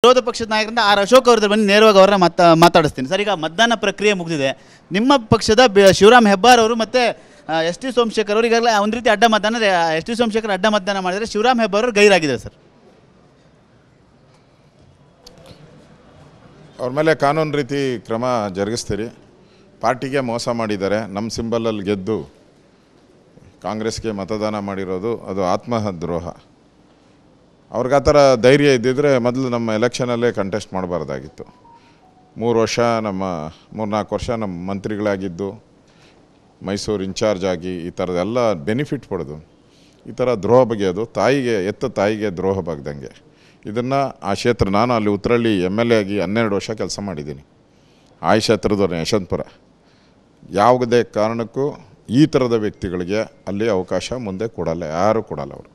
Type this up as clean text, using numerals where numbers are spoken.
ವಿರೋಧ ಪಕ್ಷದ ನಾಯಕರಿಂದ ಆರ್ ಅಶೋಕ್ ಅವ್ರದ್ದು ಬಂದು ನೇರವಾಗಿ ಅವರನ್ನ ಮಾತಾಡಿಸ್ತೀನಿ ಸರ್. ಈಗ ಮತದಾನ ಪ್ರಕ್ರಿಯೆ ಮುಗಿದಿದೆ. ನಿಮ್ಮ ಪಕ್ಷದ ಶಿವರಾಮ್ ಹೆಬ್ಬಾರ್ ಅವರು ಮತ್ತು ಎಸ್ ಟಿ ಸೋಮಶೇಖರ್ ಅವರು ಈಗಾಗಲೇ ಒಂದು ರೀತಿ ಅಡ್ಡ ಮತದಾನ ಎಸ್ ಟಿ ಸೋಮಶೇಖರ್ ಅಡ್ಡ ಮತದಾನ ಮಾಡಿದರೆ ಶಿವರಾಮ್ ಹೆಬ್ಬಾರ್ ಅವರು ಗೈರಾಗಿದ್ದಾರೆ ಸರ್. ಅವ್ರ ಮೇಲೆ ಕಾನೂನು ರೀತಿ ಕ್ರಮ ಜರುಗಿಸ್ತೀರಿ. ಪಾರ್ಟಿಗೆ ಮೋಸ ಮಾಡಿದ್ದಾರೆ. ನಮ್ಮ ಸಿಂಬಲಲ್ಲಿ ಗೆದ್ದು ಕಾಂಗ್ರೆಸ್ಗೆ ಮತದಾನ ಮಾಡಿರೋದು ಅದು ಆತ್ಮದ್ರೋಹ. ಅವ್ರಿಗೆ ಆ ಥರ ಧೈರ್ಯ ಇದ್ದಿದ್ದರೆ ಮೊದಲು ನಮ್ಮ ಎಲೆಕ್ಷನಲ್ಲೇ ಕಂಟೆಸ್ಟ್ ಮಾಡಬಾರ್ದಾಗಿತ್ತು. 3 ವರ್ಷ 3-4 ವರ್ಷ ನಮ್ಮ ಮಂತ್ರಿಗಳಾಗಿದ್ದು, ಮೈಸೂರು ಇನ್ಚಾರ್ಜ್ ಆಗಿ ಈ ಥರದ್ದೆಲ್ಲ ಬೆನಿಫಿಟ್ ಪಡೆದು ಈ ಥರ ದ್ರೋಹ ಬಗೆಯೋದು ತಾಯಿಗೆ ದ್ರೋಹ bagದಂಗೆ. ಇದನ್ನು ಆ ಕ್ಷೇತ್ರ ನಾನು ಅಲ್ಲಿ ಉತ್ತರಳ್ಳಿ MLA ಆಗಿ 12 ವರ್ಷ ಕೆಲಸ ಮಾಡಿದ್ದೀನಿ. ಆ ಕ್ಷೇತ್ರದವ್ರನ್ನ ಯಶವಂತಪುರ. ಯಾವುದೇ ಕಾರಣಕ್ಕೂ ಈ ಥರದ ವ್ಯಕ್ತಿಗಳಿಗೆ ಅಲ್ಲಿ ಅವಕಾಶ ಮುಂದೆ ಕೊಡಲ್ಲ, ಯಾರೂ ಕೊಡಲ್ಲ ಅವರು.